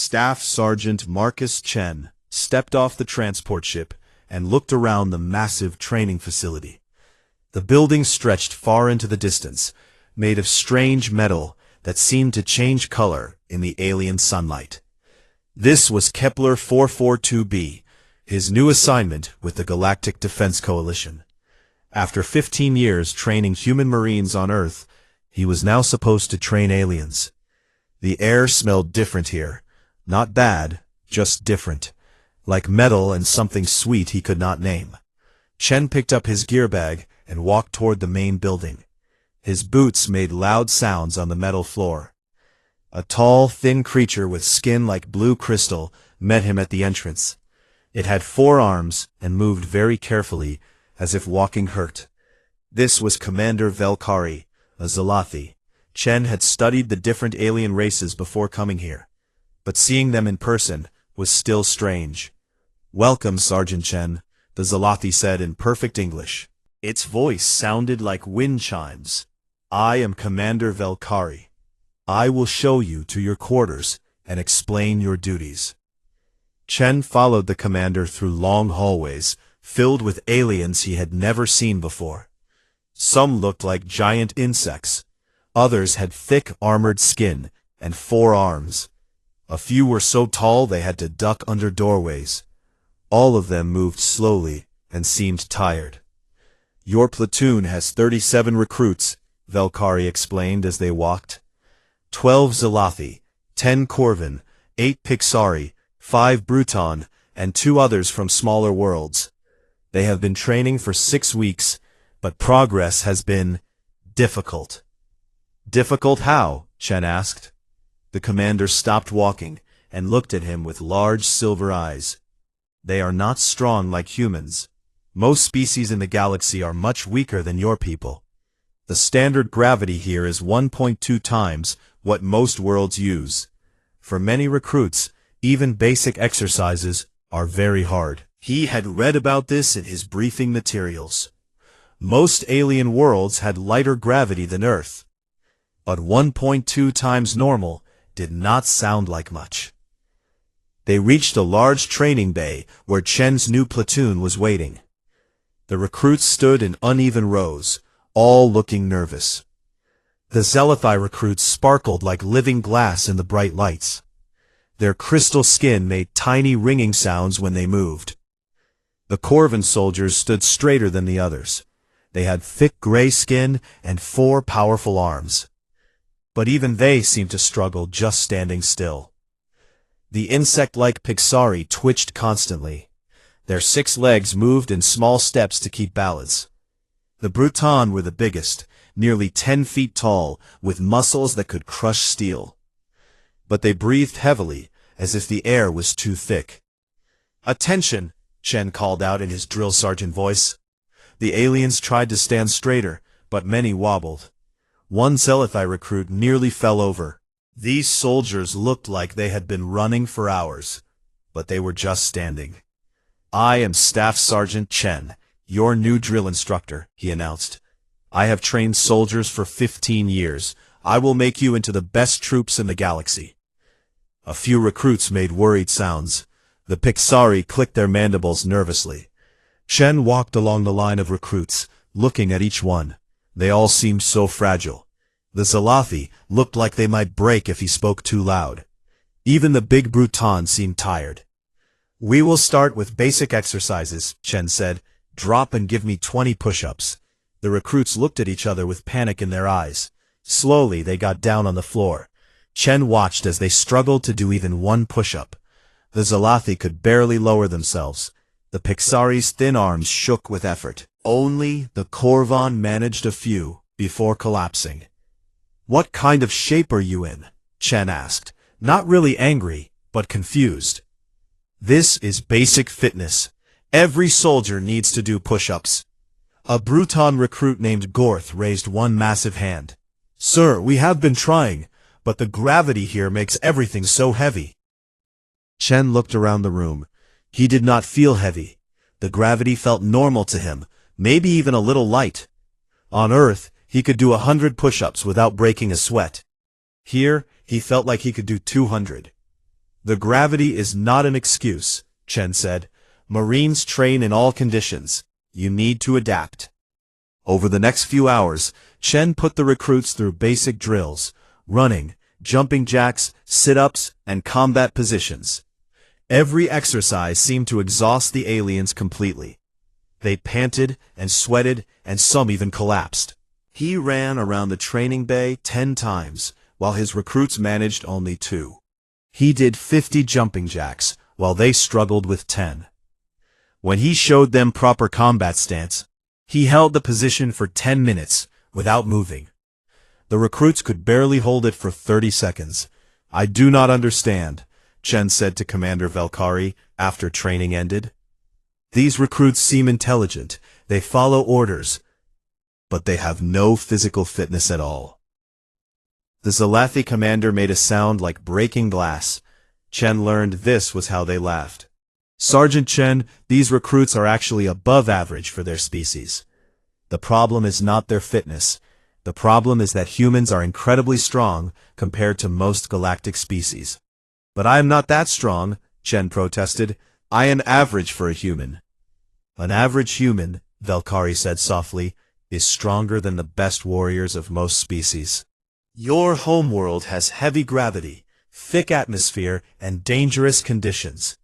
Staff Sergeant Marcus Chen stepped off the transport ship and looked around the massive training facility. The building stretched far into the distance, made of strange metal that seemed to change color in the alien sunlight. This was Kepler 442b, his new assignment with the Galactic Defense Coalition. After 15 years training human marines on Earth, he was now supposed to train aliens. The air smelled different here. Not bad, just different. Like metal and something sweet he could not name. Chen picked up his gear bag and walked toward the main building. His boots made loud sounds on the metal floor. A tall, thin creature with skin like blue crystal met him at the entrance. It had 4 arms and moved very carefully, as if walking hurt. This was Commander Velkari, a Zalathi. Chen had studied the different alien races before coming here, but seeing them in person was still strange. "Welcome, Sergeant Chen," the Zalathi said in perfect English. Its voice sounded like wind chimes. "I am Commander Velkari. I will show you to your quarters and explain your duties." Chen followed the commander through long hallways, filled with aliens he had never seen before. Some looked like giant insects. Others had thick armored skin and 4 arms. A few were so tall they had to duck under doorways. All of them moved slowly and seemed tired. "Your platoon has 37 recruits," Velkari explained as they walked. 12 Zalathi, 10 Corvin, 8 Pixari, 5 Bruton, and 2 others from smaller worlds. They have been training for 6 weeks, but progress has been difficult. "Difficult how?" Chen asked. The commander stopped walking and looked at him with large silver eyes. "They are not strong like humans. Most species in the galaxy are much weaker than your people. The standard gravity here is 1.2 times what most worlds use. For many recruits, even basic exercises are very hard." He had read about this in his briefing materials. Most alien worlds had lighter gravity than Earth, but 1.2 times normal did not sound like much. They reached a large training bay where Chen's new platoon was waiting. The recruits stood in uneven rows, all looking nervous. The Zalathi recruits sparkled like living glass in the bright lights. Their crystal skin made tiny ringing sounds when they moved. The Corvin soldiers stood straighter than the others. They had thick gray skin and 4 powerful arms. But even they seemed to struggle just standing still. The insect-like Pixari twitched constantly. Their 6 legs moved in small steps to keep balance. The Bruton were the biggest, nearly 10 feet tall, with muscles that could crush steel. But they breathed heavily, as if the air was too thick. "Attention!" Chen called out in his drill sergeant voice. The aliens tried to stand straighter, but many wobbled. One Zalathi recruit nearly fell over. These soldiers looked like they had been running for hours, but they were just standing. "I am Staff Sergeant Chen, your new drill instructor," he announced. "I have trained soldiers for 15 years. I will make you into the best troops in the galaxy." A few recruits made worried sounds. The Pixari clicked their mandibles nervously. Chen walked along the line of recruits, looking at each one. They all seemed so fragile. The Zalathi looked like they might break if he spoke too loud. Even the big Bruton seemed tired. "We will start with basic exercises," Chen said. "Drop and give me 20 push-ups." The recruits looked at each other with panic in their eyes. Slowly they got down on the floor. Chen watched as they struggled to do even 1 push-up. The Zalathi could barely lower themselves. The Pixari's thin arms shook with effort. Only the Corvin managed a few before collapsing. "What kind of shape are you in?" Chen asked, not really angry, but confused. "This is basic fitness. Every soldier needs to do push-ups." A Bruton recruit named Gorth raised one massive hand. "Sir, we have been trying, but the gravity here makes everything so heavy." Chen looked around the room. He did not feel heavy. The gravity felt normal to him, maybe even a little light. On Earth, he could do 100 push-ups without breaking a sweat. Here, he felt like he could do 200. The gravity is not an excuse, Chen said. Marines train in all conditions. You need to adapt. Over the next few hours, Chen put the recruits through basic drills, running, jumping jacks, sit-ups, and combat positions. Every exercise seemed to exhaust the aliens completely. They panted and sweated, and some even collapsed. He ran around the training bay 10 times, while his recruits managed only 2. He did 50 jumping jacks, while they struggled with 10. When he showed them proper combat stance, he held the position for 10 minutes, without moving. The recruits could barely hold it for 30 seconds. I do not understand, Chen said to Commander Valkyrie after training ended. These recruits seem intelligent, they follow orders, but they have no physical fitness at all. The Zalathi commander made a sound like breaking glass. Chen learned this was how they laughed. Sergeant Chen, these recruits are actually above average for their species. The problem is not their fitness. The problem is that humans are incredibly strong compared to most galactic species. But I am not that strong, Chen protested. I am average for a human. An average human, Valkyrie said softly, is stronger than the best warriors of most species. Your homeworld has heavy gravity, thick atmosphere, and dangerous conditions.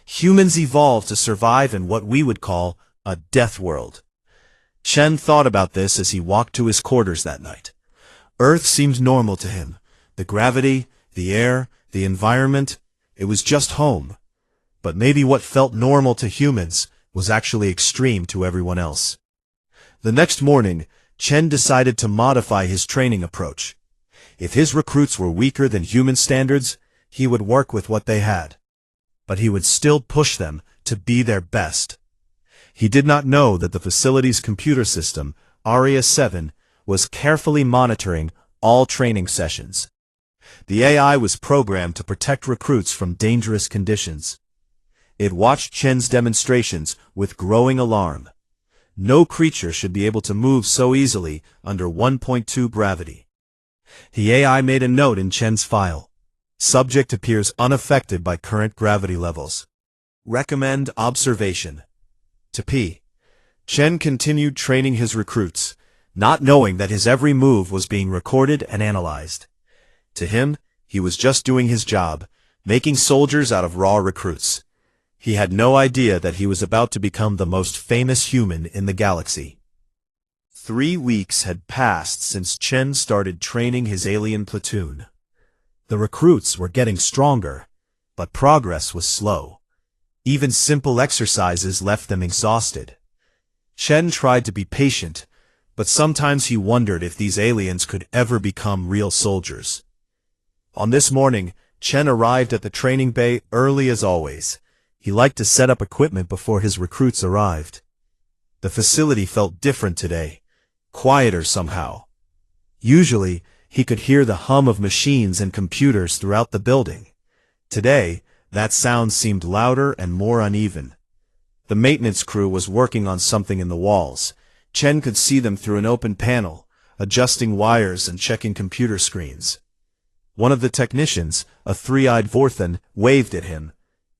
Humans evolved to survive in what we would call a death world. Chen thought about this as he walked to his quarters that night. Earth seemed normal to him. The gravity, the air, the environment, it was just home. But maybe what felt normal to humans was actually extreme to everyone else. The next morning, Chen decided to modify his training approach. If his recruits were weaker than human standards, he would work with what they had. But he would still push them to be their best. He did not know that the facility's computer system, Aria 7, was carefully monitoring all training sessions. The AI was programmed to protect recruits from dangerous conditions. It watched Chen's demonstrations with growing alarm. No creature should be able to move so easily under 1.2 gravity. The AI made a note in Chen's file. Subject appears unaffected by current gravity levels. Recommend observation. To P. Chen continued training his recruits, not knowing that his every move was being recorded and analyzed. To him, he was just doing his job, making soldiers out of raw recruits. He had no idea that he was about to become the most famous human in the galaxy. 3 weeks had passed since Chen started training his alien platoon. The recruits were getting stronger, but progress was slow. Even simple exercises left them exhausted. Chen tried to be patient, but sometimes he wondered if these aliens could ever become real soldiers. On this morning, Chen arrived at the training bay early as always. He liked to set up equipment before his recruits arrived. The facility felt different today, quieter somehow. Usually, he could hear the hum of machines and computers throughout the building. Today, that sound seemed louder and more uneven. The maintenance crew was working on something in the walls. Chen could see them through an open panel, adjusting wires and checking computer screens. One of the technicians, a three-eyed Vorthan, waved at him.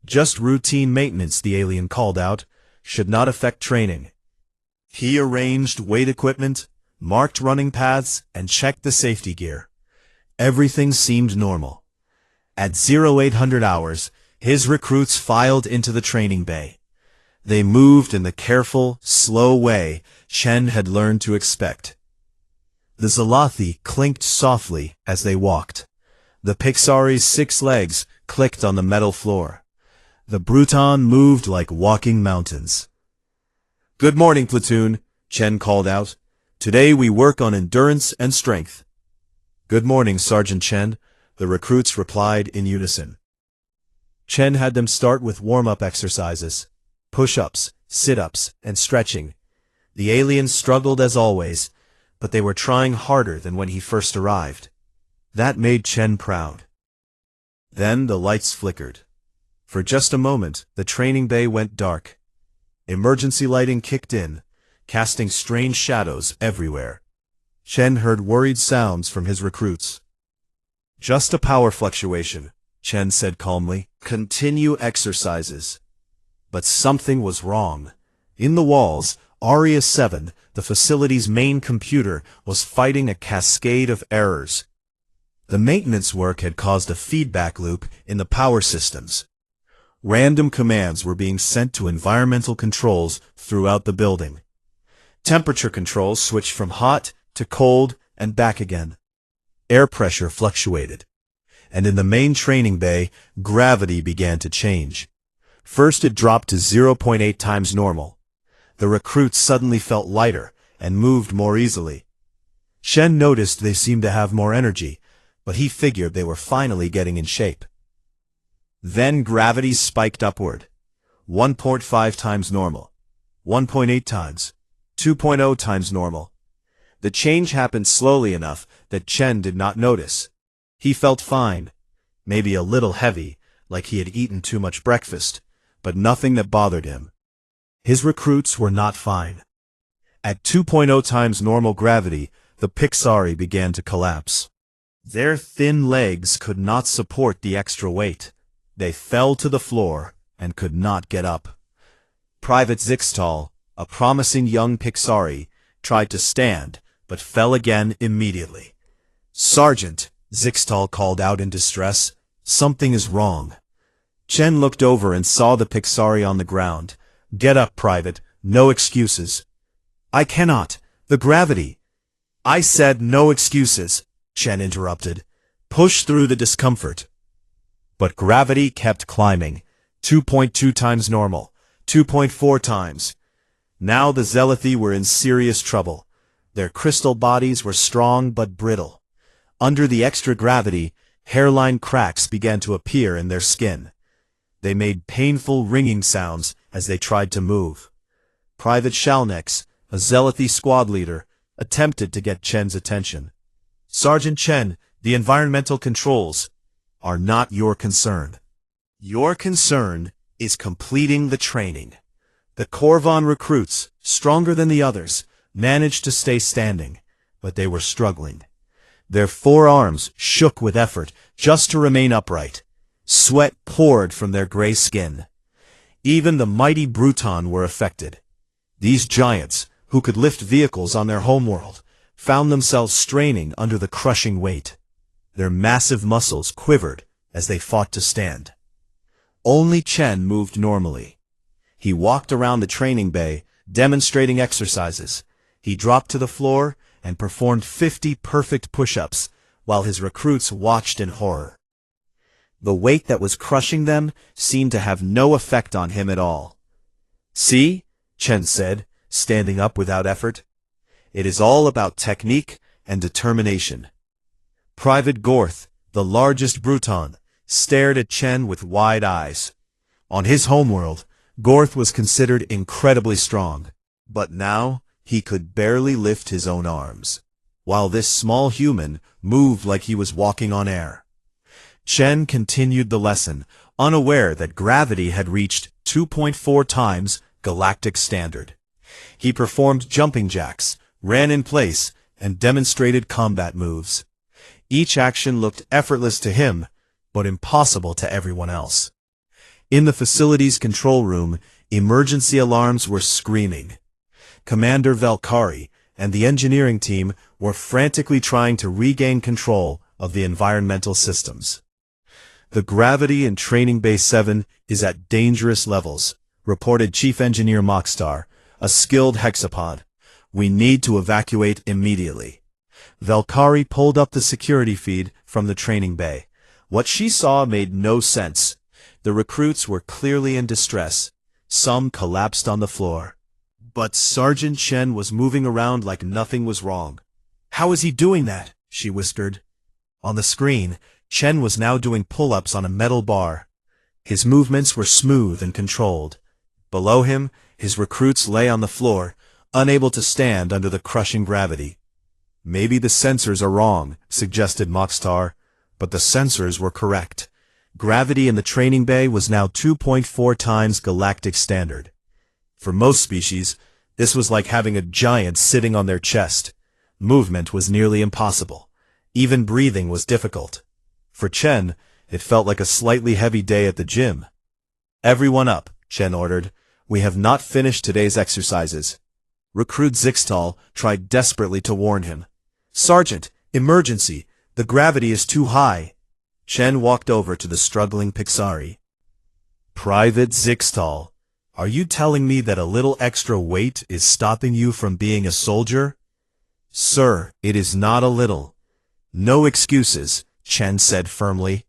Just routine maintenance, the alien called out, should not affect training. He arranged weight equipment, marked running paths, and checked the safety gear. Everything seemed normal. At 0800 hours, his recruits filed into the training bay. They moved in the careful, slow way Chen had learned to expect. The Zalathi clinked softly as they walked. The Pixari's 6 legs clicked on the metal floor. The Bruton moved like walking mountains. Good morning, platoon, Chen called out. Today we work on endurance and strength. Good morning, Sergeant Chen, the recruits replied in unison. Chen had them start with warm-up exercises, push-ups, sit-ups, and stretching. The aliens struggled as always, but they were trying harder than when he first arrived. That made Chen proud. Then the lights flickered. For just a moment, the training bay went dark. Emergency lighting kicked in, casting strange shadows everywhere. Chen heard worried sounds from his recruits. Just a power fluctuation, Chen said calmly. Continue exercises. But something was wrong. In the walls, Aria 7, the facility's main computer, was fighting a cascade of errors. The maintenance work had caused a feedback loop in the power systems. Random commands were being sent to environmental controls throughout the building. Temperature controls switched from hot to cold and back again. Air pressure fluctuated. And in the main training bay, gravity began to change. First it dropped to 0.8 times normal. The recruits suddenly felt lighter and moved more easily. Chen noticed they seemed to have more energy, but he figured they were finally getting in shape. Then gravity spiked upward. 1.5 times normal. 1.8 times. 2.0 times normal. The change happened slowly enough that Chen did not notice. He felt fine, maybe a little heavy, like he had eaten too much breakfast, but nothing that bothered him. His recruits were not fine. At 2.0 times normal gravity, the Pixari began to collapse. Their thin legs could not support the extra weight. They fell to the floor and could not get up. Private Zixtal, a promising young Pixari, tried to stand, but fell again immediately. "Sergeant," Zixtal called out in distress, "something is wrong." Chen looked over and saw the Pixari on the ground. "Get up, Private. No excuses." "I cannot. The gravity." "I said no excuses," Chen interrupted. "Push through the discomfort." But gravity kept climbing. 2.2 times normal. 2.4 times. Now the Zealothi were in serious trouble. Their crystal bodies were strong but brittle. Under the extra gravity, hairline cracks began to appear in their skin. They made painful ringing sounds as they tried to move. Private Shalnex, a Zealothi squad leader, attempted to get Chen's attention. "Sergeant Chen, the environmental controls are not your concern. Your concern is completing the training." The Korvan recruits, stronger than the others, managed to stay standing, but they were struggling. Their forearms shook with effort just to remain upright. Sweat poured from their gray skin. Even the mighty Bruton were affected. These giants, who could lift vehicles on their homeworld, found themselves straining under the crushing weight. Their massive muscles quivered as they fought to stand. Only Chen moved normally. He walked around the training bay, demonstrating exercises. He dropped to the floor and performed 50 perfect push-ups, while his recruits watched in horror. The weight that was crushing them seemed to have no effect on him at all. "See?" Chen said, standing up without effort. "It is all about technique and determination." Private Gorth, the largest Bruton, stared at Chen with wide eyes. On his homeworld, Gorth was considered incredibly strong, but now he could barely lift his own arms, while this small human moved like he was walking on air. Chen continued the lesson, unaware that gravity had reached 2.4 times galactic standard. He performed jumping jacks, ran in place, and demonstrated combat moves. Each action looked effortless to him, but impossible to everyone else. In the facility's control room, emergency alarms were screaming. Commander Valkyrie and the engineering team were frantically trying to regain control of the environmental systems. "The gravity in Training Bay 7 is at dangerous levels," reported Chief Engineer Mockstar, a skilled hexapod. "We need to evacuate immediately." Valkyrie pulled up the security feed from the training bay. What she saw made no sense. The recruits were clearly in distress. Some collapsed on the floor. But Sergeant Chen was moving around like nothing was wrong. "How is he doing that?" she whispered. On the screen, Chen was now doing pull-ups on a metal bar. His movements were smooth and controlled. Below him, his recruits lay on the floor, unable to stand under the crushing gravity. "Maybe the sensors are wrong," suggested Mockstar, but the sensors were correct. Gravity in the training bay was now 2.4 times galactic standard. For most species, this was like having a giant sitting on their chest. Movement was nearly impossible. Even breathing was difficult. For Chen, It felt like a slightly heavy day at the gym. "Everyone up," Chen ordered. "We have not finished today's exercises." Recruit Zixtal tried desperately to warn him. "Sergeant, emergency! The gravity is too high." Chen walked over to the struggling Pixari. "Private Zixtal, are you telling me that a little extra weight is stopping you from being a soldier?" "Sir, it is not a little." "No excuses," Chen said firmly.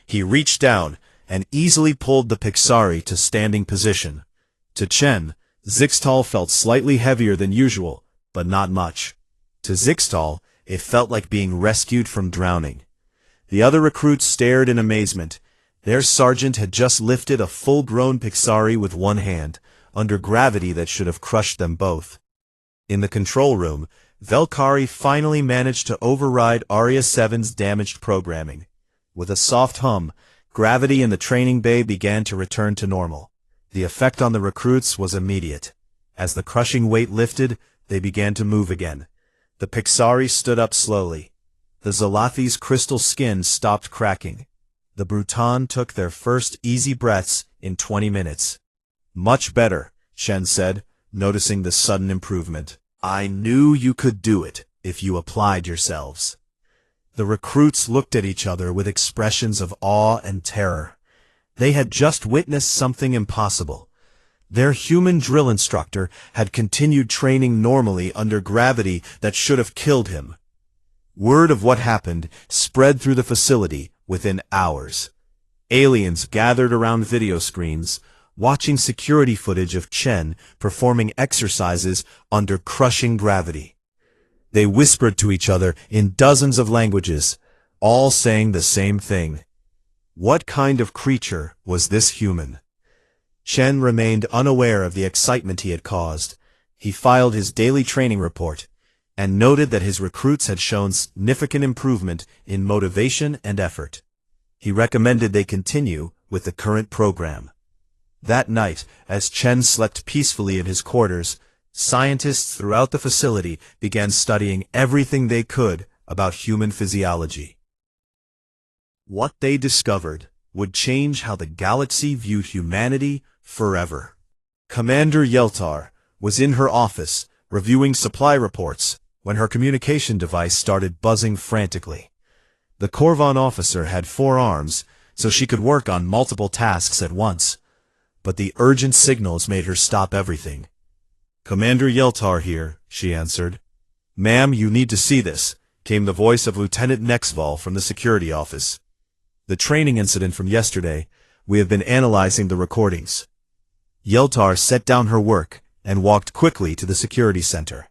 He reached down and easily pulled the Pixari to standing position. To Chen, Zixtal felt slightly heavier than usual, but not much. To Zixtal, it felt like being rescued from drowning. The other recruits stared in amazement. Their sergeant had just lifted a full-grown Pixari with one hand, under gravity that should have crushed them both. In the control room, Velkari finally managed to override Aria 7's damaged programming. With a soft hum, gravity in the training bay began to return to normal. The effect on the recruits was immediate. As the crushing weight lifted, they began to move again. The Pixari stood up slowly. The Zalathi's crystal skin stopped cracking. The Bruton took their first easy breaths in 20 minutes. "Much better," Chen said, noticing the sudden improvement. "I knew you could do it if you applied yourselves." The recruits looked at each other with expressions of awe and terror. They had just witnessed something impossible. Their human drill instructor had continued training normally under gravity that should have killed him. Word of what happened spread through the facility within hours. Aliens gathered around video screens, watching security footage of Chen performing exercises under crushing gravity. They whispered to each other in dozens of languages, all saying the same thing. What kind of creature was this human? Chen remained unaware of the excitement he had caused. He filed his daily training report and noted that his recruits had shown significant improvement in motivation and effort. He recommended they continue with the current program. That night, as Chen slept peacefully in his quarters, scientists throughout the facility began studying everything they could about human physiology. What they discovered would change how the galaxy viewed humanity forever. Commander Yeltar was in her office, reviewing supply reports, when her communication device started buzzing frantically. The Korvan officer had 4 arms, so she could work on multiple tasks at once. But the urgent signals made her stop everything. "Commander Yeltar here," she answered. "Ma'am, you need to see this," came the voice of Lieutenant Nexval from the security office. "The training incident from yesterday, we have been analyzing the recordings." Yeltar set down her work and walked quickly to the security center.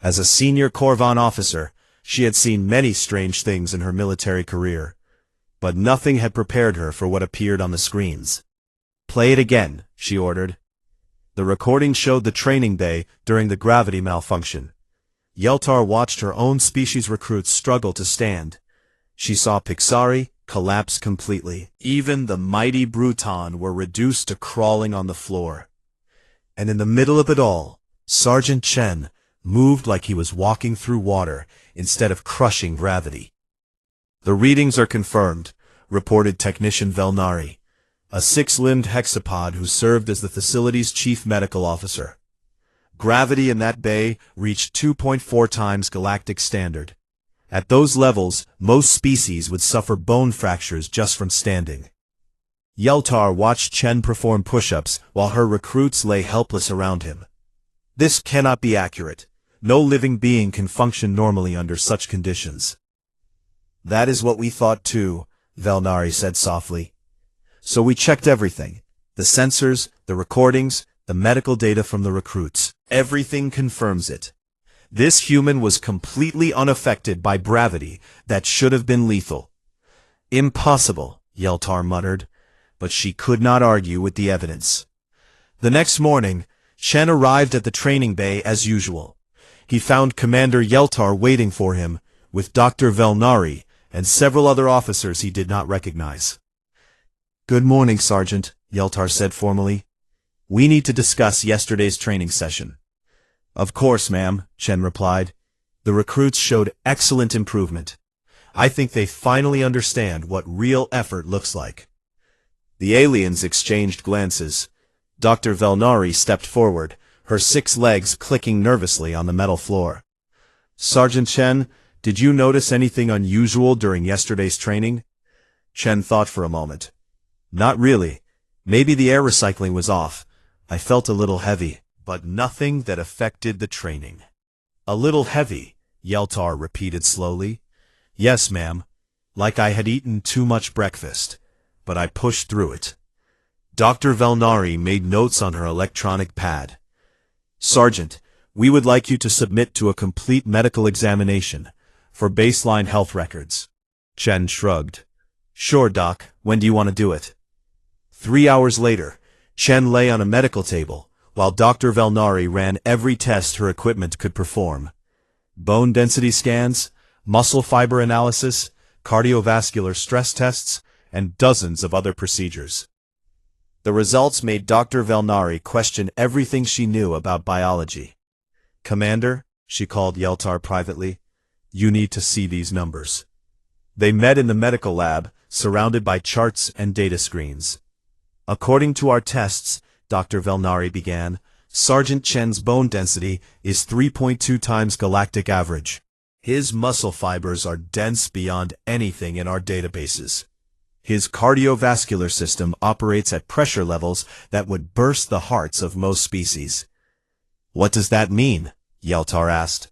As a senior Korvan officer, she had seen many strange things in her military career, but nothing had prepared her for what appeared on the screens. "Play it again," she ordered. The recording showed the training bay during the gravity malfunction. Yeltar watched her own species recruits struggle to stand. She saw Pixari collapse completely. Even the mighty Bruton were reduced to crawling on the floor. And in the middle of it all, Sergeant Chen moved like he was walking through water instead of crushing gravity. "The readings are confirmed," reported Technician Velnari, a 6-limbed hexapod who served as the facility's chief medical officer. Gravity in that bay reached 2.4 times galactic standard. At those levels, most species would suffer bone fractures just from standing. Yeltar watched Chen perform push-ups while her recruits lay helpless around him. "This cannot be accurate. No living being can function normally under such conditions." "That is what we thought too," Velnari said softly. "So we checked everything. The sensors, the recordings, the medical data from the recruits. Everything confirms it. This human was completely unaffected by gravity that should have been lethal." "Impossible," Yeltar muttered, but she could not argue with the evidence. The next morning, Chen arrived at the training bay as usual. He found Commander Yeltar waiting for him, with Dr. Velnari and several other officers he did not recognize. "Good morning, Sergeant," Yeltar said formally. "We need to discuss yesterday's training session." "Of course, ma'am," Chen replied. The recruits showed excellent improvement. I think they finally understand what real effort looks like." The aliens exchanged glances. Dr. Velnari stepped forward, her 6 legs clicking nervously on the metal floor. "Sergeant Chen, did you notice anything unusual during yesterday's training?" Chen thought for a moment. "Not really. Maybe the air recycling was off. I felt a little heavy, but nothing that affected the training." "A little heavy," Yeltar repeated slowly. "Yes, ma'am. Like I had eaten too much breakfast. But I pushed through it." Dr. Velnari made notes on her electronic pad. "Sergeant, we would like you to submit to a complete medical examination for baseline health records." Chen shrugged. "Sure, Doc. When do you want to do it?" 3 hours later, Chen lay on a medical table, while Dr. Velnari ran every test her equipment could perform. Bone density scans, muscle fiber analysis, cardiovascular stress tests, and dozens of other procedures. The results made Dr. Velnari question everything she knew about biology. "Commander," she called Yeltar privately, "you need to see these numbers." They met in the medical lab, surrounded by charts and data screens. "According to our tests," Dr. Velnari began, "Sergeant Chen's bone density is 3.2 times galactic average. His muscle fibers are dense beyond anything in our databases. His cardiovascular system operates at pressure levels that would burst the hearts of most species." "What does that mean?" Yeltar asked.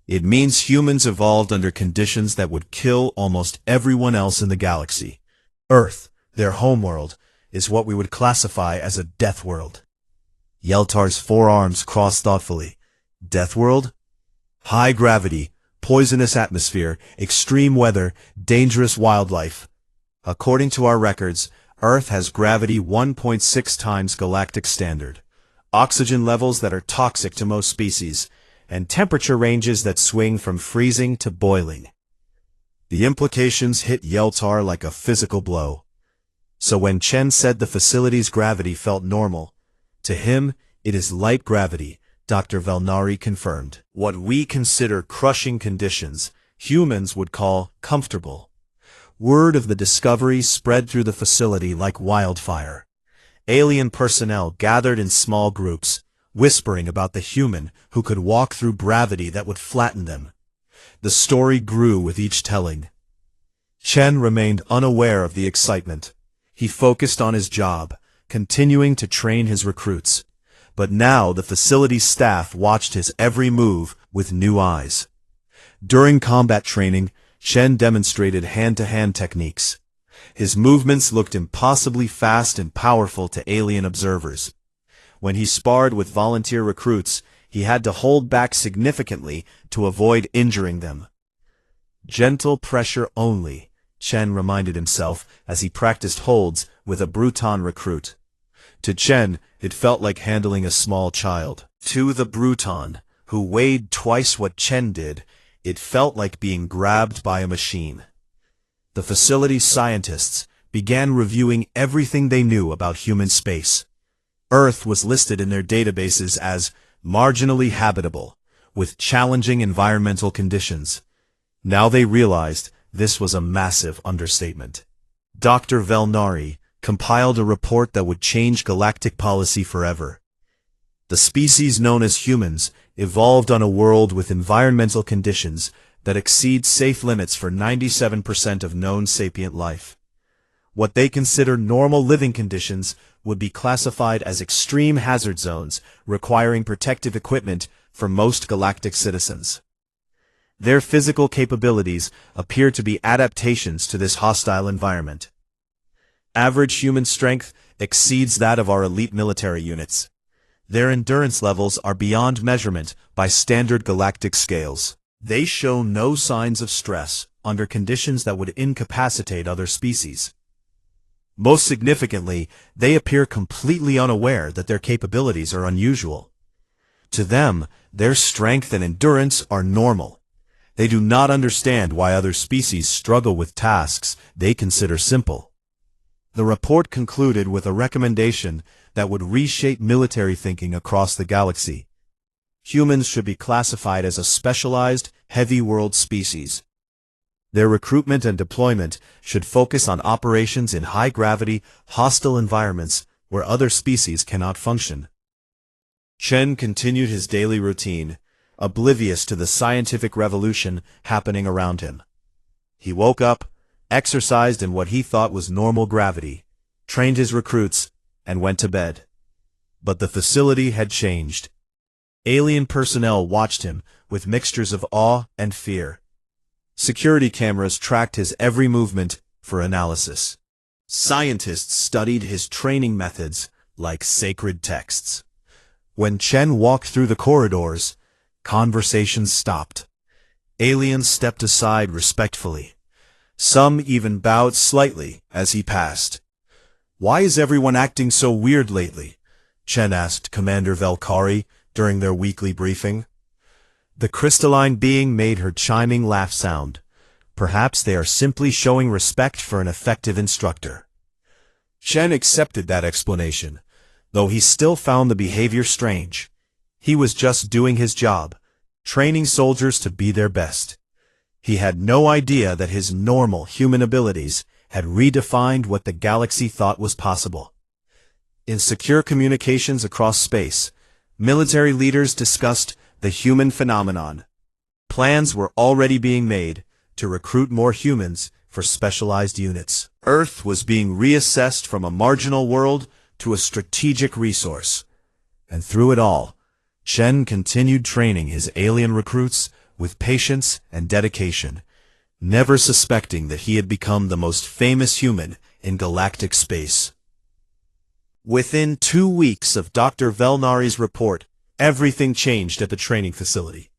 "It means humans evolved under conditions that would kill almost everyone else in the galaxy. Earth, their homeworld, is what we would classify as a death world." Yeltar's forearms crossed thoughtfully. "Death world? High gravity, poisonous atmosphere, extreme weather, dangerous wildlife. According to our records, Earth has gravity 1.6 times galactic standard, oxygen levels that are toxic to most species, and temperature ranges that swing from freezing to boiling." The implications hit Yeltar like a physical blow. So when Chen said the facility's gravity felt normal, to him it is light gravity, Dr. Velnari confirmed. "What we consider crushing conditions, humans would call comfortable." Word of the discovery spread through the facility like wildfire. Alien personnel gathered in small groups, whispering about the human who could walk through gravity that would flatten them. The story grew with each telling. Chen remained unaware of the excitement. He focused on his job, continuing to train his recruits. But now the facility's staff watched his every move with new eyes. During combat training, Chen demonstrated hand-to-hand techniques. His movements looked impossibly fast and powerful to alien observers. When he sparred with volunteer recruits, he had to hold back significantly to avoid injuring them. "Gentle pressure only," Chen reminded himself as he practiced holds with a Bruton recruit. To Chen, it felt like handling a small child. To the Bruton, who weighed twice what Chen did, it felt like being grabbed by a machine. The facility's scientists began reviewing everything they knew about human space. Earth was listed in their databases as marginally habitable, with challenging environmental conditions. Now they realized this was a massive understatement. Dr. Velnari compiled a report that would change galactic policy forever. The species known as humans evolved on a world with environmental conditions that exceed safe limits for 97% of known sapient life. What they consider normal living conditions would be classified as extreme hazard zones, requiring protective equipment for most galactic citizens. Their physical capabilities appear to be adaptations to this hostile environment. Average human strength exceeds that of our elite military units. Their endurance levels are beyond measurement by standard galactic scales. They show no signs of stress under conditions that would incapacitate other species. Most significantly, they appear completely unaware that their capabilities are unusual. To them, their strength and endurance are normal. They do not understand why other species struggle with tasks they consider simple. The report concluded with a recommendation that would reshape military thinking across the galaxy. Humans should be classified as a specialized, heavy world species. Their recruitment and deployment should focus on operations in high-gravity, hostile environments where other species cannot function. Chen continued his daily routine, oblivious to the scientific revolution happening around him. He woke up, exercised in what he thought was normal gravity, trained his recruits, and went to bed. But the facility had changed. Alien personnel watched him with mixtures of awe and fear. Security cameras tracked his every movement for analysis. Scientists studied his training methods like sacred texts. When Chen walked through the corridors, conversations stopped. Aliens stepped aside respectfully. Some even bowed slightly as he passed. "Why is everyone acting so weird lately?" Chen asked Commander Velkari during their weekly briefing. The crystalline being made her chiming laugh sound. Perhaps they are simply showing respect for an effective instructor. Chen accepted that explanation, though he still found the behavior strange. He was just doing his job, training soldiers to be their best. He had no idea that his normal human abilities had redefined what the galaxy thought was possible. In secure communications across space, military leaders discussed the human phenomenon. Plans were already being made to recruit more humans for specialized units. Earth was being reassessed from a marginal world to a strategic resource. And through it all, Chen continued training his alien recruits with patience and dedication, never suspecting that he had become the most famous human in galactic space. Within 2 weeks of Dr. Velnari's report, everything changed at the training facility.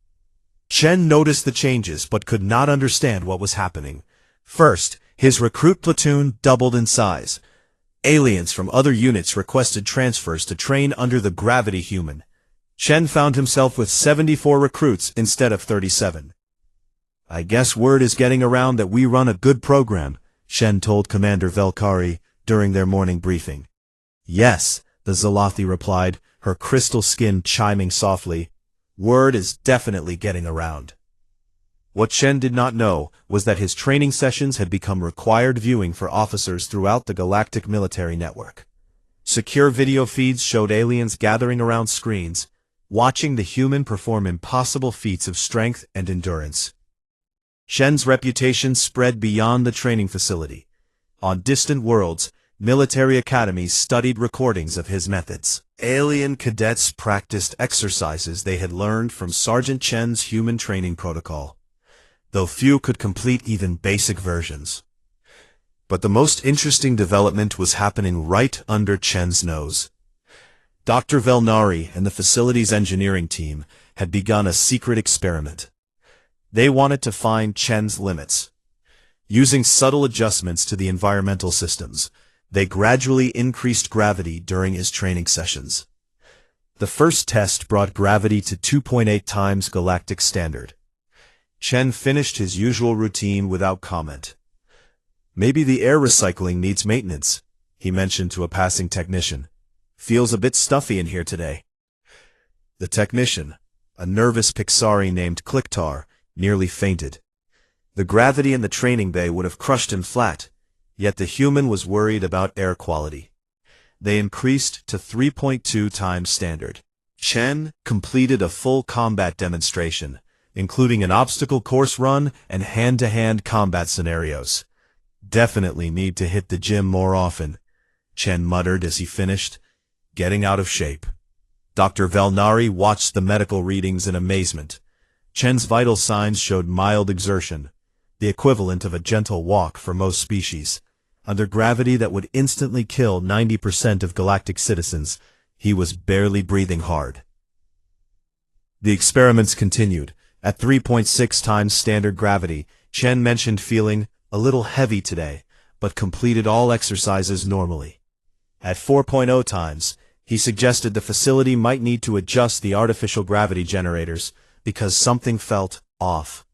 Chen noticed the changes but could not understand what was happening. First, his recruit platoon doubled in size. Aliens from other units requested transfers to train under the gravity human. Chen found himself with 74 recruits instead of 37. "I guess word is getting around that we run a good program," Chen told Commander Velkari during their morning briefing. "Yes," the Zolothi replied, her crystal skin chiming softly. "Word is definitely getting around." What Chen did not know was that his training sessions had become required viewing for officers throughout the galactic military network. Secure video feeds showed aliens gathering around screens, watching the human perform impossible feats of strength and endurance. Chen's reputation spread beyond the training facility. On distant worlds, military academies studied recordings of his methods. Alien cadets practiced exercises they had learned from Sergeant Chen's human training protocol, though few could complete even basic versions. But the most interesting development was happening right under Chen's nose. Dr. Velnari and the facility's engineering team had begun a secret experiment. They wanted to find Chen's limits. Using subtle adjustments to the environmental systems, they gradually increased gravity during his training sessions. The first test brought gravity to 2.8 times galactic standard. Chen finished his usual routine without comment. "Maybe the air recycling needs maintenance," he mentioned to a passing technician. "Feels a bit stuffy in here today." The technician, a nervous Pixari named Clicktar, nearly fainted. The gravity in the training bay would have crushed him flat, yet the human was worried about air quality. They increased to 3.2 times standard. Chen completed a full combat demonstration, including an obstacle course run and hand-to-hand combat scenarios. "Definitely need to hit the gym more often," Chen muttered as he finished, getting out of shape. Dr. Velnari watched the medical readings in amazement. Chen's vital signs showed mild exertion, the equivalent of a gentle walk for most species. Under gravity that would instantly kill 90% of galactic citizens, he was barely breathing hard. The experiments continued. At 3.6 times standard gravity, Chen mentioned feeling a little heavy today, but completed all exercises normally. At 4.0 times, he suggested the facility might need to adjust the artificial gravity generators because something felt off.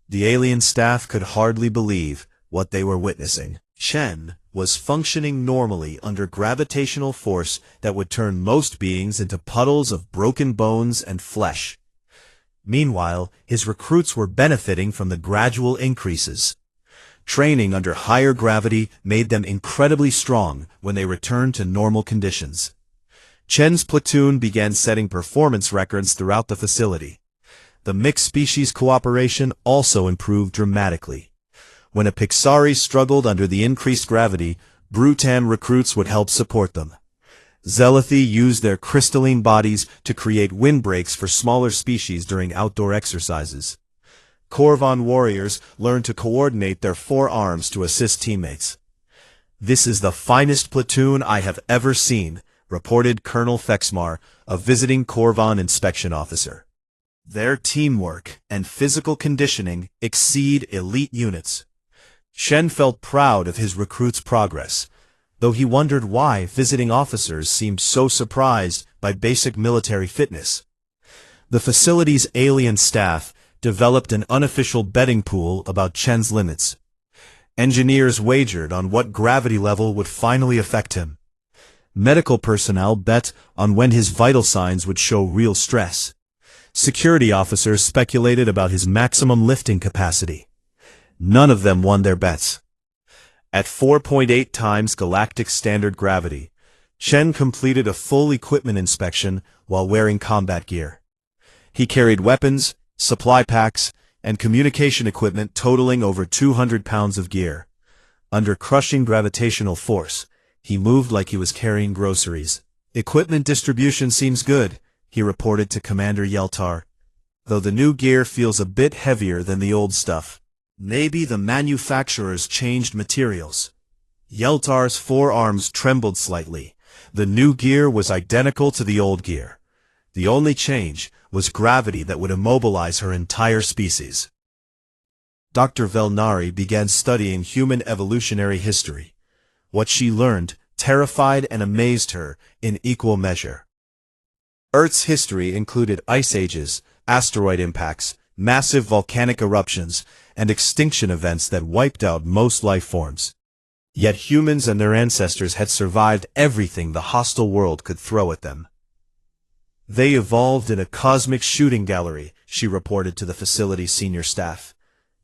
The alien staff could hardly believe what they were witnessing. Chen was functioning normally under gravitational force that would turn most beings into puddles of broken bones and flesh. Meanwhile, his recruits were benefiting from the gradual increases. Training under higher gravity made them incredibly strong when they returned to normal conditions. Chen's platoon began setting performance records throughout the facility. The mixed-species cooperation also improved dramatically. When a Pixari struggled under the increased gravity, Brutan recruits would help support them. Zealothi used their crystalline bodies to create windbreaks for smaller species during outdoor exercises. Korvan warriors learned to coordinate their forearms to assist teammates. "This is the finest platoon I have ever seen," reported Colonel Fexmar, a visiting Korvan inspection officer. "Their teamwork and physical conditioning exceed elite units." Chen felt proud of his recruits' progress, though he wondered why visiting officers seemed so surprised by basic military fitness. The facility's alien staff developed an unofficial betting pool about Chen's limits. Engineers wagered on what gravity level would finally affect him. Medical personnel bet on when his vital signs would show real stress. Security officers speculated about his maximum lifting capacity. None of them won their bets. At 4.8 times galactic standard gravity, Chen completed a full equipment inspection while wearing combat gear. He carried weapons, supply packs, and communication equipment totaling over 200 pounds of gear. Under crushing gravitational force, he moved like he was carrying groceries. "Equipment distribution seems good," he reported to Commander Yeltar, "though the new gear feels a bit heavier than the old stuff. Maybe the manufacturers changed materials." Yeltar's forearms trembled slightly. The new gear was identical to the old gear. The only change was gravity that would immobilize her entire species. Dr. Velnari began studying human evolutionary history. What she learned terrified and amazed her in equal measure. Earth's history included ice ages, asteroid impacts, massive volcanic eruptions, and extinction events that wiped out most life forms. Yet humans and their ancestors had survived everything the hostile world could throw at them. "They evolved in a cosmic shooting gallery," she reported to the facility's senior staff.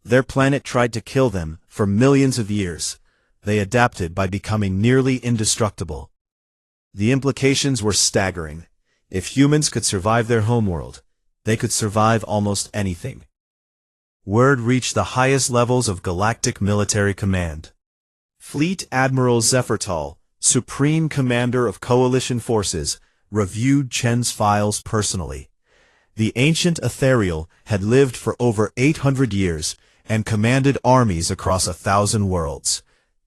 "Their planet tried to kill them for millions of years. They adapted by becoming nearly indestructible." The implications were staggering. If humans could survive their homeworld, they could survive almost anything. Word reached the highest levels of galactic military command. Fleet Admiral Zephyrtal, Supreme Commander of Coalition Forces, reviewed Chen's files personally. The ancient ethereal had lived for over 800 years and commanded armies across 1,000 worlds.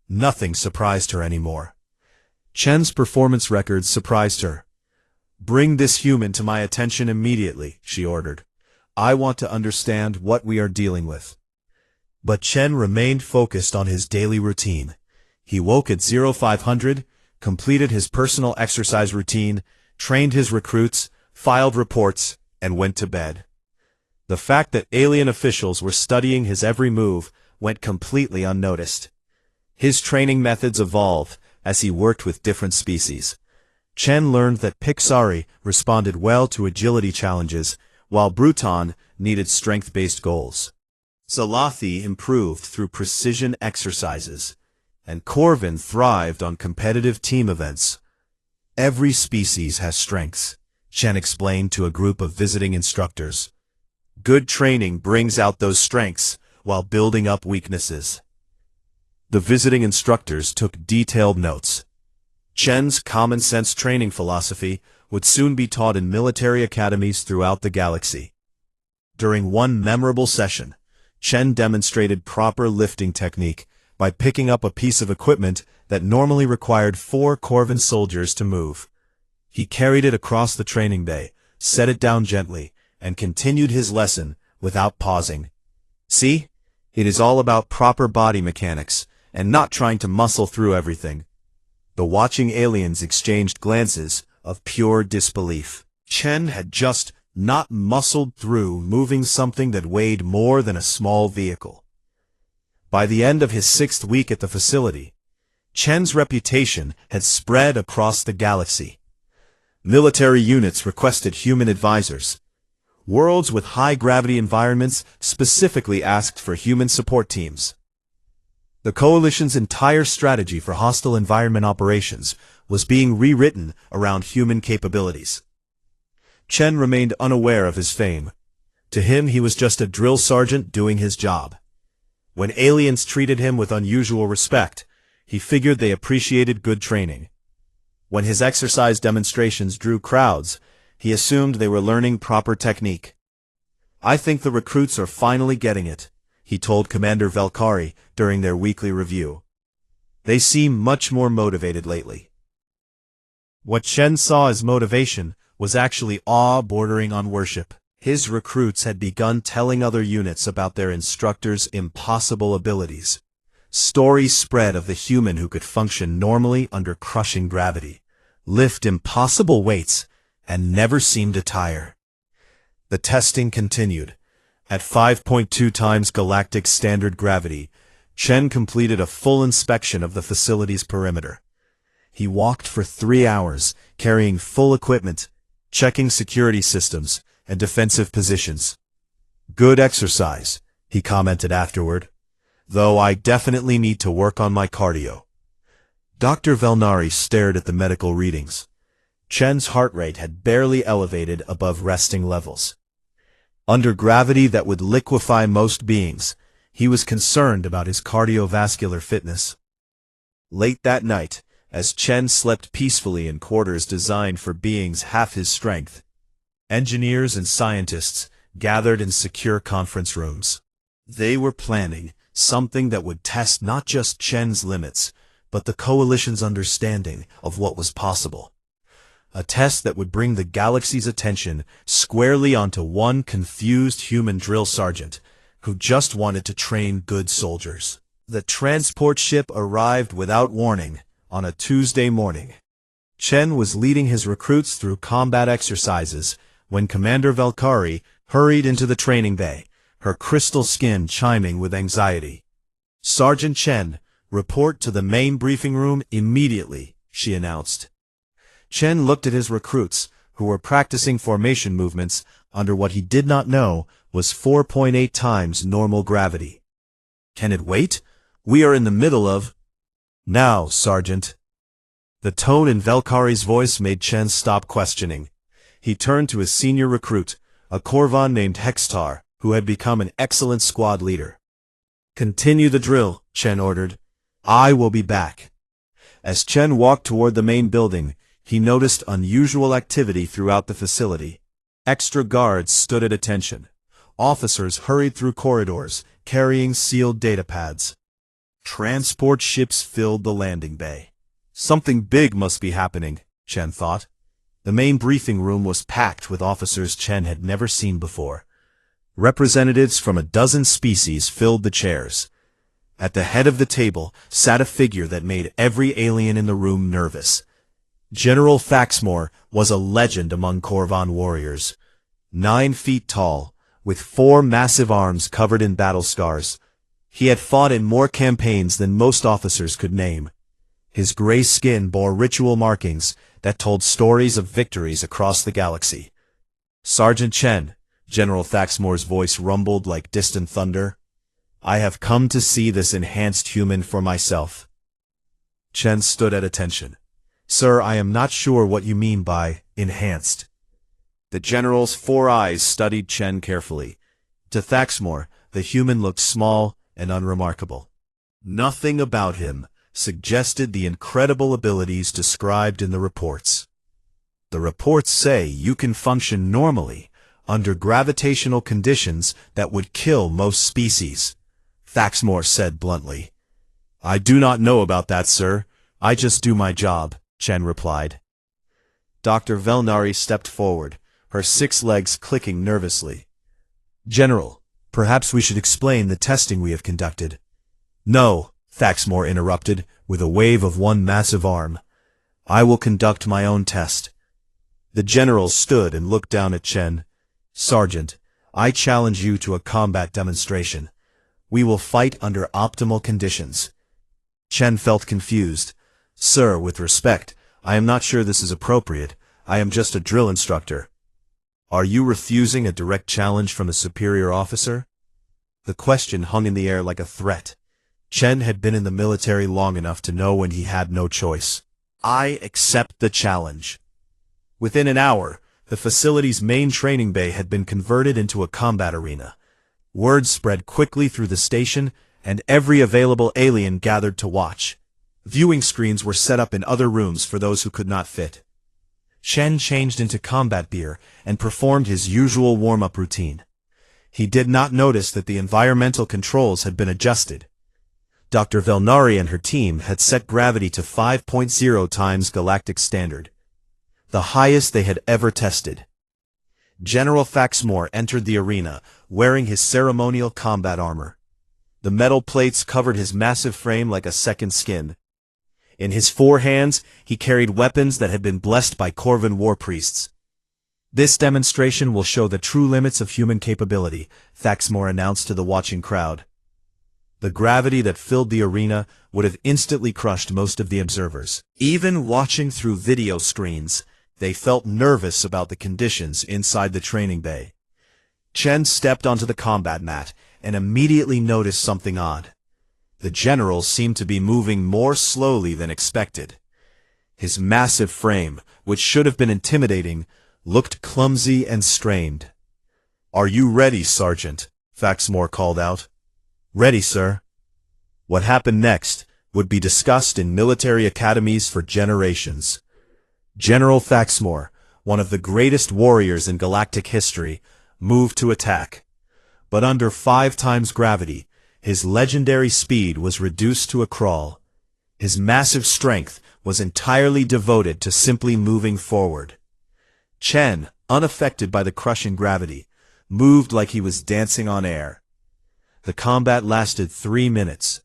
Nothing surprised her anymore. Chen's performance records surprised her. "Bring this human to my attention immediately," she ordered. "I want to understand what we are dealing with." But Chen remained focused on his daily routine. He woke at 0500, completed his personal exercise routine, trained his recruits, filed reports, and went to bed. The fact that alien officials were studying his every move went completely unnoticed. His training methods evolved as he worked with different species. Chen learned that Pixari responded well to agility challenges, while Brutan needed strength-based goals. Zealothi improved through precision exercises, and Korvan thrived on competitive team events. "Every species has strengths," Chen explained to a group of visiting instructors. "Good training brings out those strengths while building up weaknesses." The visiting instructors took detailed notes. Chen's common-sense training philosophy would soon be taught in military academies throughout the galaxy. During one memorable session, Chen demonstrated proper lifting technique by picking up a piece of equipment that normally required 4 Korvan soldiers to move. He carried it across the training bay, set it down gently, and continued his lesson without pausing. "See? It is all about proper body mechanics, and not trying to muscle through everything." The watching aliens exchanged glances of pure disbelief. Chen had just not muscled through moving something that weighed more than a small vehicle. By the end of his 6th week at the facility, Chen's reputation had spread across the galaxy. Military units requested human advisors. Worlds with high-gravity environments specifically asked for human support teams. The Coalition's entire strategy for hostile environment operations was being rewritten around human capabilities. Chen remained unaware of his fame. To him, he was just a drill sergeant doing his job. When aliens treated him with unusual respect, he figured they appreciated good training. When his exercise demonstrations drew crowds, he assumed they were learning proper technique. "I think the recruits are finally getting it," he told Commander Valkyrie during their weekly review. "They seem much more motivated lately." What Chen saw as motivation was actually awe bordering on worship. His recruits had begun telling other units about their instructor's impossible abilities. Stories spread of the human who could function normally under crushing gravity, lift impossible weights, and never seem to tire. The testing continued. At 5.2 times galactic standard gravity, Chen completed a full inspection of the facility's perimeter. He walked for 3 hours, carrying full equipment, checking security systems and defensive positions. "Good exercise," he commented afterward, "though I definitely need to work on my cardio." Dr. Velnari stared at the medical readings. Chen's heart rate had barely elevated above resting levels. Under gravity that would liquefy most beings, he was concerned about his cardiovascular fitness. Late that night, as Chen slept peacefully in quarters designed for beings half his strength, engineers and scientists gathered in secure conference rooms. They were planning something that would test not just Chen's limits, but the Coalition's understanding of what was possible. A test that would bring the galaxy's attention squarely onto one confused human drill sergeant who just wanted to train good soldiers. The transport ship arrived without warning on a Tuesday morning. Chen was leading his recruits through combat exercises when Commander Valkyrie hurried into the training bay, her crystal skin chiming with anxiety. "Sergeant Chen, report to the main briefing room immediately," she announced. Chen looked at his recruits, who were practicing formation movements under what he did not know was 4.8 times normal gravity. "Can it wait? We are in the middle of—" "Now, Sergeant." The tone in Valkyrie's voice made Chen stop questioning. He turned to his senior recruit, a Korvan named Hextar, who had become an excellent squad leader. "Continue the drill," Chen ordered. "I will be back." As Chen walked toward the main building, he noticed unusual activity throughout the facility. Extra guards stood at attention. Officers hurried through corridors, carrying sealed datapads. Transport ships filled the landing bay. Something big must be happening, Chen thought. The main briefing room was packed with officers Chen had never seen before. Representatives from a dozen species filled the chairs. At the head of the table sat a figure that made every alien in the room nervous. General Faxmore was a legend among Korvan warriors. 9 feet tall, with 4 massive arms covered in battle scars. He had fought in more campaigns than most officers could name. His gray skin bore ritual markings that told stories of victories across the galaxy. "Sergeant Chen," General Faxmore's voice rumbled like distant thunder, "I have come to see this enhanced human for myself." Chen stood at attention. "Sir, I am not sure what you mean by enhanced." The general's 4 eyes studied Chen carefully. To Faxmore, the human looked small and unremarkable. Nothing about him suggested the incredible abilities described in the reports. "The reports say you can function normally under gravitational conditions that would kill most species," Faxmore said bluntly. "I do not know about that, sir. I just do my job," Chen replied. Dr. Velnari stepped forward, her 6 legs clicking nervously. "General, perhaps we should explain the testing we have conducted." "No," Faxmore interrupted, with a wave of one massive arm. "I will conduct my own test." The general stood and looked down at Chen. "Sergeant, I challenge you to a combat demonstration. We will fight under optimal conditions." Chen felt confused. "Sir, with respect, I am not sure this is appropriate. I am just a drill instructor." Are you refusing a direct challenge from a superior officer? The question hung in the air like a threat. Chen had been in the military long enough to know when he had no choice. I accept the challenge. Within an hour, the facility's main training bay had been converted into a combat arena. Word spread quickly through the station, and every available alien gathered to watch. Viewing screens were set up in other rooms for those who could not fit. Chen changed into combat gear and performed his usual warm-up routine. He did not notice that the environmental controls had been adjusted. Dr. Velnari and her team had set gravity to 5.0 times galactic standard, the highest they had ever tested. General Faxmore entered the arena, wearing his ceremonial combat armor. The metal plates covered his massive frame like a second skin. In his 4 hands, he carried weapons that had been blessed by Corvan war priests. This demonstration will show the true limits of human capability, Faxmore announced to the watching crowd. The gravity that filled the arena would have instantly crushed most of the observers. Even watching through video screens, they felt nervous about the conditions inside the training bay. Chen stepped onto the combat mat and immediately noticed something odd. The general seemed to be moving more slowly than expected. His massive frame, which should have been intimidating, looked clumsy and strained. "Are you ready, Sergeant?" Faxmore called out. "Ready, sir." What happened next would be discussed in military academies for generations. General Faxmore, one of the greatest warriors in galactic history, moved to attack. But under 5 times gravity, his legendary speed was reduced to a crawl. His massive strength was entirely devoted to simply moving forward. Chen, unaffected by the crushing gravity, moved like he was dancing on air. The combat lasted 3 minutes.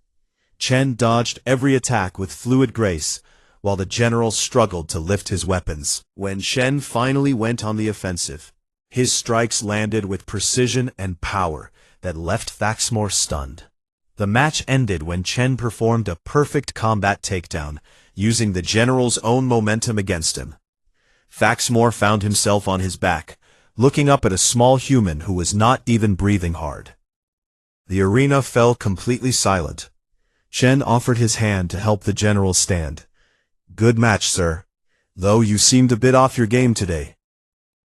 Chen dodged every attack with fluid grace, while the general struggled to lift his weapons. When Chen finally went on the offensive, his strikes landed with precision and power that left Faxmore stunned. The match ended when Chen performed a perfect combat takedown, using the general's own momentum against him. Faxmore found himself on his back, looking up at a small human who was not even breathing hard. The arena fell completely silent. Chen offered his hand to help the general stand. "Good match, sir. Though you seemed a bit off your game today."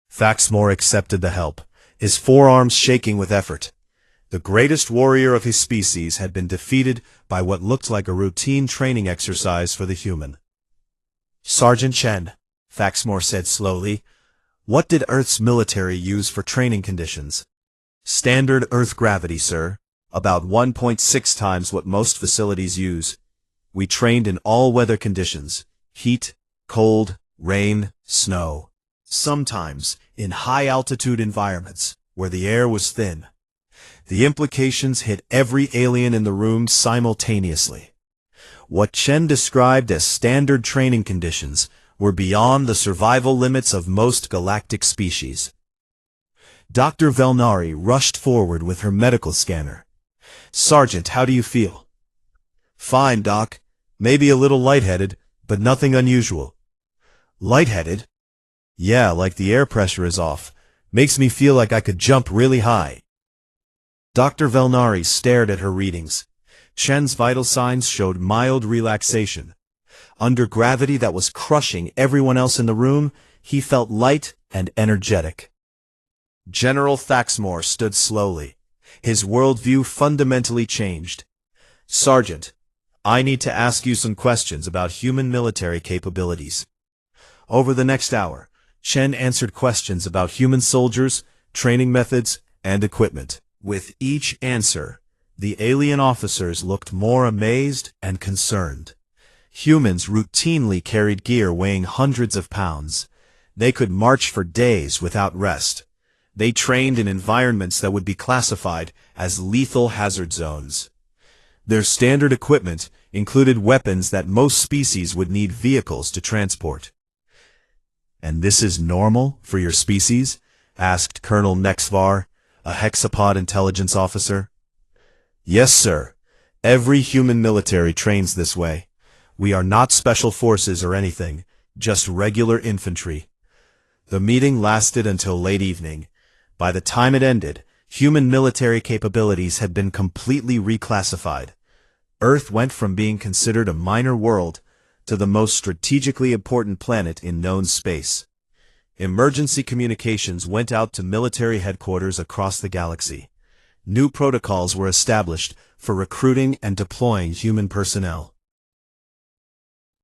Faxmore accepted the help, his forearms shaking with effort. The greatest warrior of his species had been defeated by what looked like a routine training exercise for the human. "Sergeant Chen," Faxmore said slowly, "what did Earth's military use for training conditions?" "Standard Earth gravity, sir. About 1.6 times what most facilities use. We trained in all weather conditions: heat, cold, rain, snow. Sometimes in high-altitude environments, where the air was thin. The implications hit every alien in the room simultaneously. What Chen described as standard training conditions were beyond the survival limits of most galactic species. Dr. Velnari rushed forward with her medical scanner. "Sergeant, how do you feel?" "Fine, Doc. Maybe a little lightheaded, but nothing unusual." "Lightheaded?" "Yeah, like the air pressure is off. Makes me feel like I could jump really high." Dr. Velnari stared at her readings. Chen's vital signs showed mild relaxation. Under gravity that was crushing everyone else in the room, he felt light and energetic. General Faxmore stood slowly. His worldview fundamentally changed. "Sergeant, I need to ask you some questions about human military capabilities." Over the next hour, Chen answered questions about human soldiers, training methods, and equipment. With each answer, the alien officers looked more amazed and concerned. Humans routinely carried gear weighing hundreds of pounds. They could march for days without rest. They trained in environments that would be classified as lethal hazard zones. Their standard equipment included weapons that most species would need vehicles to transport. "And this is normal for your species?" asked Colonel Nexvar, a hexapod intelligence officer. "Yes, sir. Every human military trains this way. We are not special forces or anything, just regular infantry." The meeting lasted until late evening. By the time it ended, human military capabilities had been completely reclassified. Earth went from being considered a minor world to the most strategically important planet in known space. Emergency communications went out to military headquarters across the galaxy. New protocols were established for recruiting and deploying human personnel.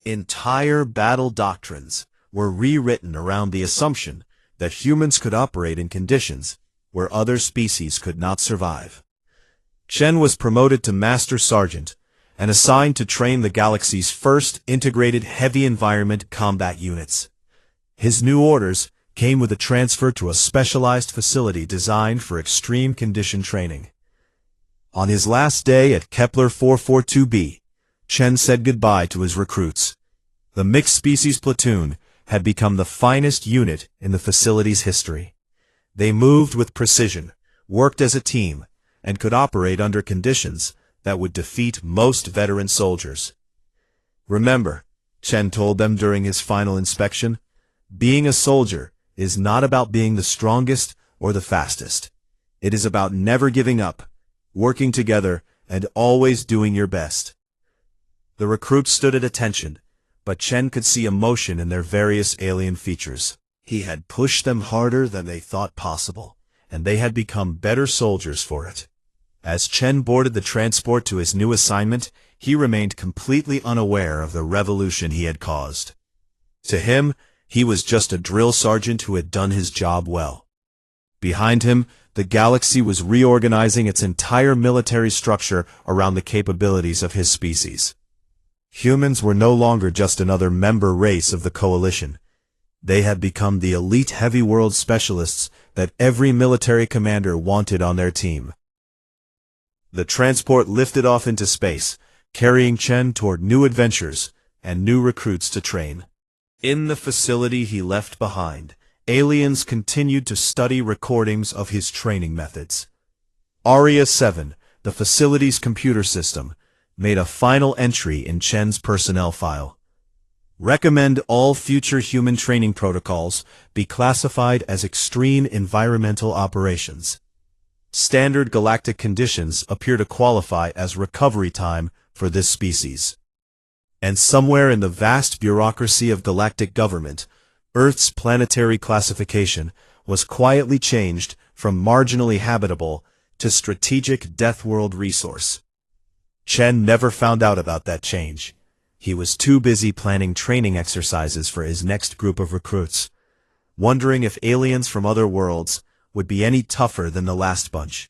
Entire battle doctrines were rewritten around the assumption that humans could operate in conditions where other species could not survive. Chen was promoted to Master Sergeant and assigned to train the galaxy's first integrated heavy environment combat units. His new orders came with a transfer to a specialized facility designed for extreme condition training. On his last day at Kepler 442b, Chen said goodbye to his recruits. The mixed species platoon had become the finest unit in the facility's history. They moved with precision, worked as a team, and could operate under conditions that would defeat most veteran soldiers. Remember, Chen told them during his final inspection, being a soldier is not about being the strongest or the fastest. It is about never giving up, working together, and always doing your best. The recruits stood at attention, but Chen could see emotion in their various alien features. He had pushed them harder than they thought possible, and they had become better soldiers for it. As Chen boarded the transport to his new assignment, he remained completely unaware of the revolution he had caused. To him, he was just a drill sergeant who had done his job well. Behind him, the galaxy was reorganizing its entire military structure around the capabilities of his species. Humans were no longer just another member race of the coalition. They had become the elite heavy world specialists that every military commander wanted on their team. The transport lifted off into space, carrying Chen toward new adventures and new recruits to train. In the facility he left behind, aliens continued to study recordings of his training methods. Aria 7, the facility's computer system, made a final entry in Chen's personnel file. Recommend all future human training protocols be classified as extreme environmental operations. Standard galactic conditions appear to qualify as recovery time for this species. And somewhere in the vast bureaucracy of galactic government, Earth's planetary classification was quietly changed from marginally habitable to strategic death world resource. Chen never found out about that change. He was too busy planning training exercises for his next group of recruits, wondering if aliens from other worlds would be any tougher than the last bunch.